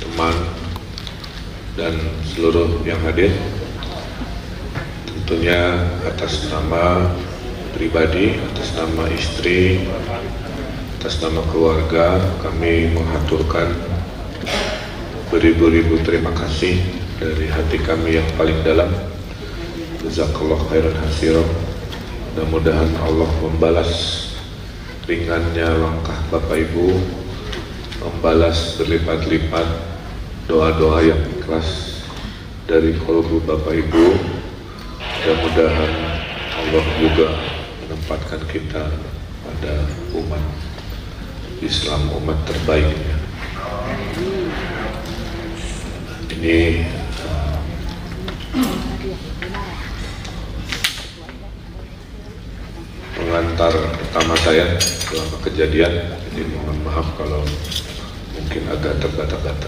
teman dan seluruh yang hadir, tentunya atas nama pribadi, atas nama istri, atas nama keluarga, kami menghaturkan beribu-ribu terima kasih dari hati kami yang paling dalam. Jazakallah khairan hasiran. Mudah-mudahan Allah membalas ringannya langkah Bapak Ibu, membalas berlipat-lipat doa-doa yang ikhlas dari kolbu Bapak Ibu. Mudah-mudahan Allah juga menempatkan kita pada umat Islam, umat terbaiknya. Ini pengantar pertama saya selama kejadian, jadi mohon maaf kalau mungkin agak terbata-bata.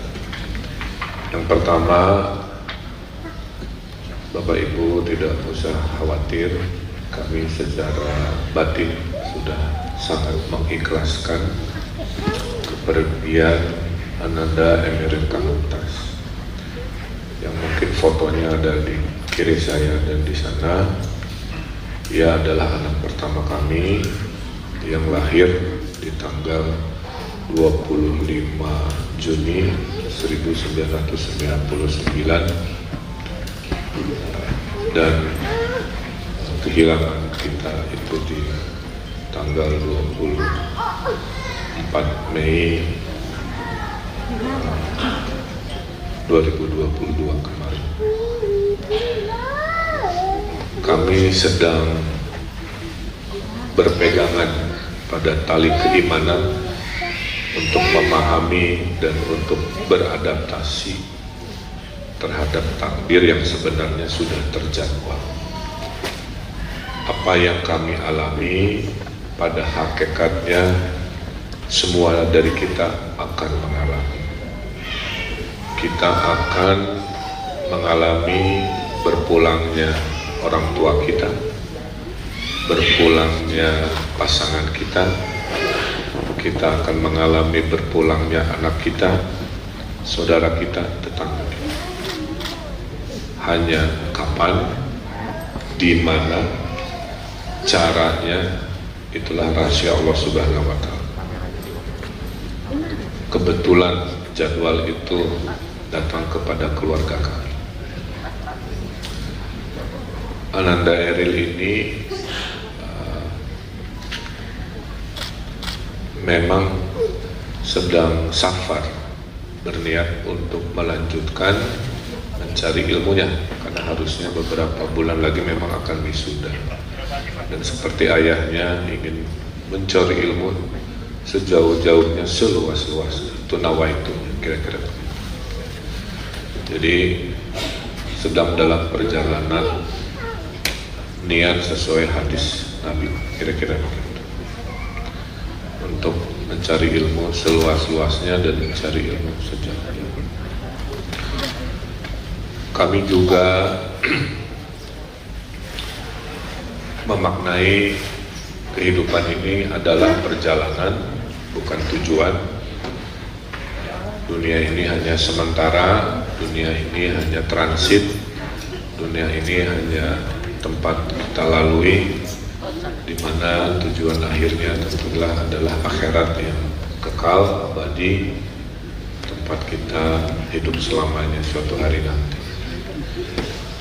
Yang pertama, Bapak Ibu tidak usah khawatir, kami secara batin sudah sangat mengikhlaskan kepergian Ananda Emeril Kang Mumtaz, yang mungkin fotonya ada di kiri saya dan di sana. Ia adalah anak pertama kami yang lahir di tanggal 25 Juni 1999 dan kehilangan kita itu di tanggal 24 Mei 2022 kemarin. Kami sedang berpegangan pada tali keimanan untuk memahami dan untuk beradaptasi terhadap takdir yang sebenarnya sudah terjadwal. Apa yang kami alami pada hakikatnya semua dari kita akan mengalami. Kita akan mengalami berpulangnya orang tua kita, berpulangnya pasangan kita, kita akan mengalami berpulangnya anak kita, saudara kita, tetangga kita. Hanya kapan, di mana, caranya, itulah rahasia Allah Subhanahu wa Ta'ala. Kebetulan jadwal itu datang kepada keluarga kami. Ananda Eril ini memang sedang safar, berniat untuk melanjutkan mencari ilmunya, karena harusnya beberapa bulan lagi memang akan wisuda, dan seperti ayahnya ingin mencari ilmu sejauh-jauhnya, seluas-luasnya. Itu nawaitu, kira-kira. Jadi sedang dalam perjalanan, niat sesuai hadis Nabi, kira-kira begitu, untuk mencari ilmu seluas-luasnya dan mencari ilmu sejauh-jauhnya. Kami juga memaknai kehidupan ini adalah perjalanan, bukan tujuan. Dunia ini hanya sementara, dunia ini hanya transit, dunia ini hanya tempat kita lalui, di mana tujuan akhirnya tentulah adalah akhirat yang kekal, abadi, tempat kita hidup selamanya suatu hari nanti.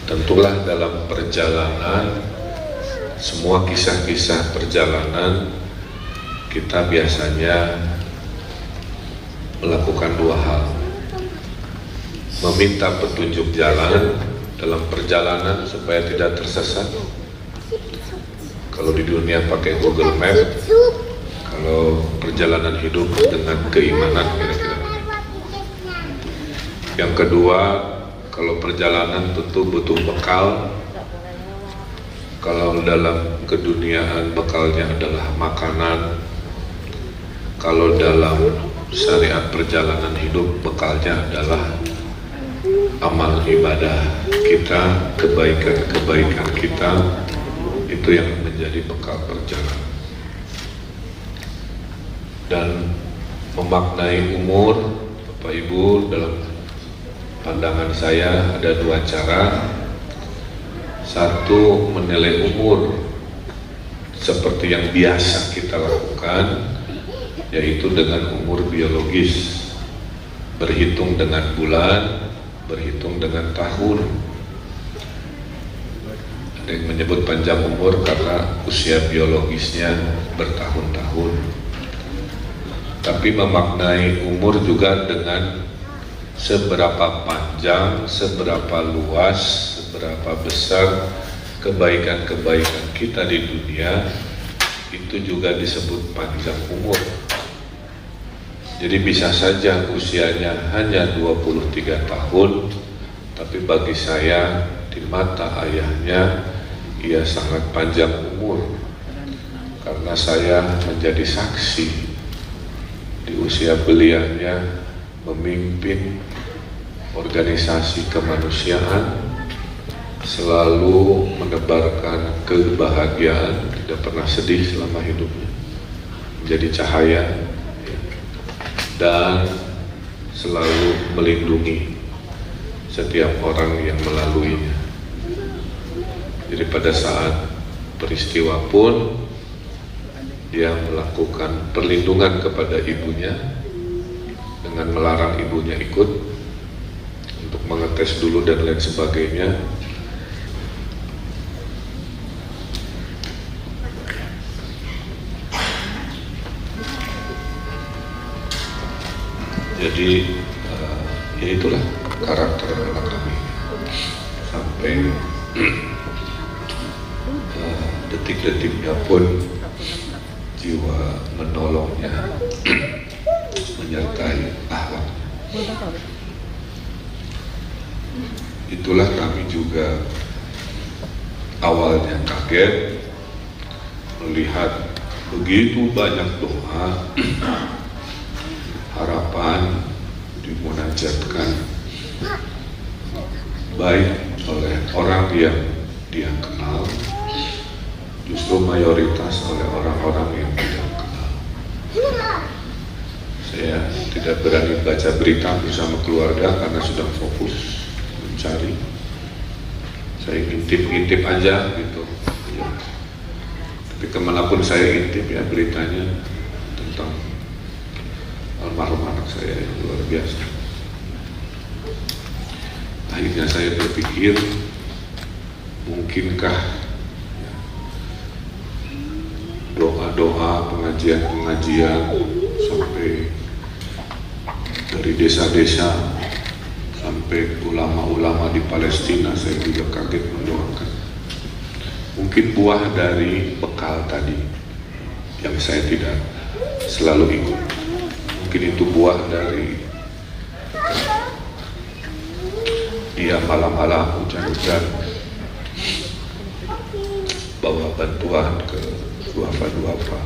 Tentulah dalam perjalanan, semua kisah-kisah perjalanan, kita biasanya melakukan dua hal: meminta petunjuk jalan dalam perjalanan supaya tidak tersesat. Kalau di dunia pakai Google Map, kalau perjalanan hidup dengan keimanan, kira-kira. Yang kedua, kalau perjalanan tentu butuh bekal. Kalau dalam keduniaan bekalnya adalah makanan, kalau dalam syariat perjalanan hidup bekalnya adalah amal ibadah kita, kebaikan-kebaikan kita, itu yang menjadi bekal perjalanan. Dan memaknai umur, Bapak Ibu, dalam pandangan saya ada dua cara. Satu, menilai umur seperti yang biasa kita lakukan, yaitu dengan umur biologis, berhitung dengan bulan, berhitung dengan tahun. Ada yang menyebut panjang umur karena usia biologisnya bertahun-tahun. Tapi memaknai umur juga dengan seberapa panjang, seberapa luas, seberapa besar kebaikan-kebaikan kita di dunia, itu juga disebut panjang umur. Jadi bisa saja usianya hanya 23 tahun, tapi bagi saya di mata ayahnya ia sangat panjang umur, karena saya menjadi saksi di usia belianya memimpin organisasi kemanusiaan, selalu menebarkan kebahagiaan, tidak pernah sedih selama hidupnya, menjadi cahaya dan selalu melindungi setiap orang yang melaluinya. Jadi pada saat peristiwa pun dia melakukan perlindungan kepada ibunya dengan melarang ibunya ikut untuk mengetes dulu dan lain sebagainya. Jadi ya itulah karakter anak kami sampai detik-detiknya pun jiwa menolongnya menyertai akhlak. Itulah kami juga awalnya kaget melihat begitu banyak doa harapan dimunajatkan baik oleh orang yang dia kenal, justru mayoritas oleh orang-orang yang tidak kenal. Saya tidak berani baca berita bersama keluarga karena sudah fokus mencari. Saya ngintip-ngintip aja gitu ya. Tapi kemanapun saya intip ya beritanya tentang almarhum anak saya yang luar biasa. Akhirnya saya berpikir, mungkinkah doa-doa, pengajian-pengajian sampai dari desa-desa sampai ulama-ulama di Palestina, saya juga kaget mendoakan. Mungkin buah dari bekal tadi yang saya tidak selalu ikut. Mungkin itu buah dari dia malam-malam hujan-hujan bawa bantuan ke duafa-duafa.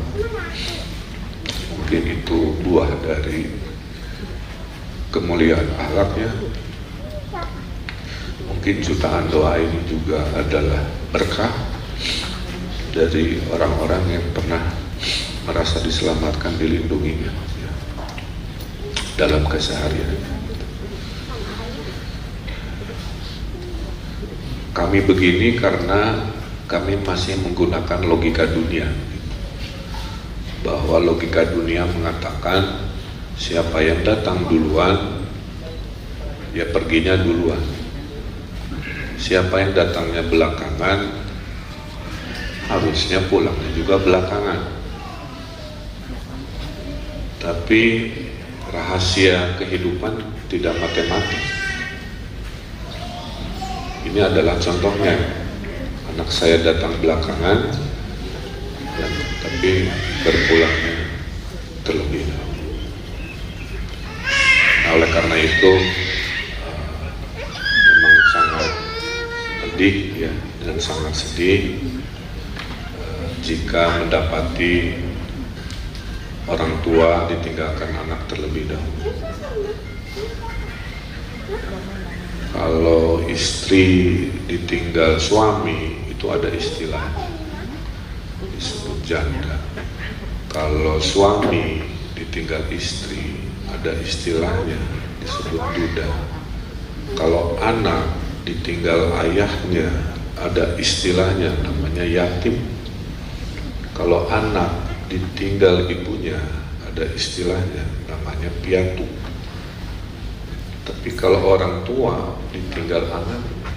Mungkin itu buah dari kemuliaan akhlaknya. Mungkin jutaan doa ini juga adalah berkah dari orang-orang yang pernah merasa diselamatkan, dilindunginya dalam keseharian. Kami begini karena kami masih menggunakan logika dunia, bahwa logika dunia mengatakan siapa yang datang duluan ya perginya duluan, siapa yang datangnya belakangan harusnya pulangnya juga belakangan. Tapi rahasia kehidupan tidak matematik. Ini adalah contohnya. Anak saya datang belakangan, tapi berpulangnya terlebih dahulu. Nah, oleh karena itu memang sangat pedih ya, dan sangat sedih jika mendapati orang tua ditinggalkan anak terlebih dahulu. Kalau istri ditinggal suami itu ada istilahnya, disebut janda. Kalau suami ditinggal istri, ada istilahnya disebut duda. Kalau anak ditinggal ayahnya, ada istilahnya namanya yatim. Kalau anak ditinggal ibunya, ada istilahnya namanya piatu. Tapi kalau orang tua ditinggal anaknya,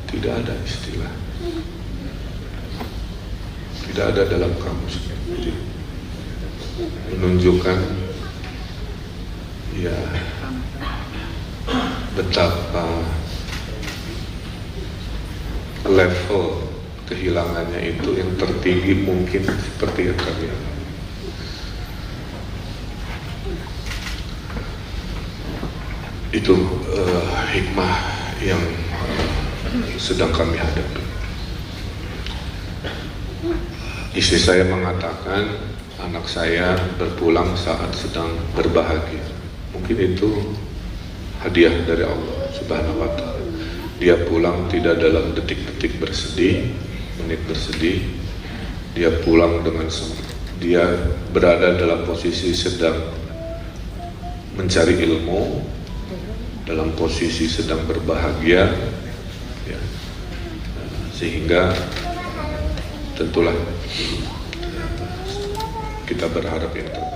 tidak ada istilah. Tidak ada dalam kamus. Jadi, menunjukkan ya betapa level kehilangannya itu yang tertinggi mungkin seperti yang kalian. Itu hikmah yang sedang kami hadapi. Istri saya mengatakan anak saya berpulang saat sedang berbahagia. Mungkin itu hadiah dari Allah Subhanahu wa Ta'ala. Dia pulang tidak dalam detik-detik bersedih, menit bersedih. Dia pulang dengan dia berada dalam posisi sedang mencari ilmu, dalam posisi sedang berbahagia, ya. Sehingga tentulah kita berharap yang terbaik.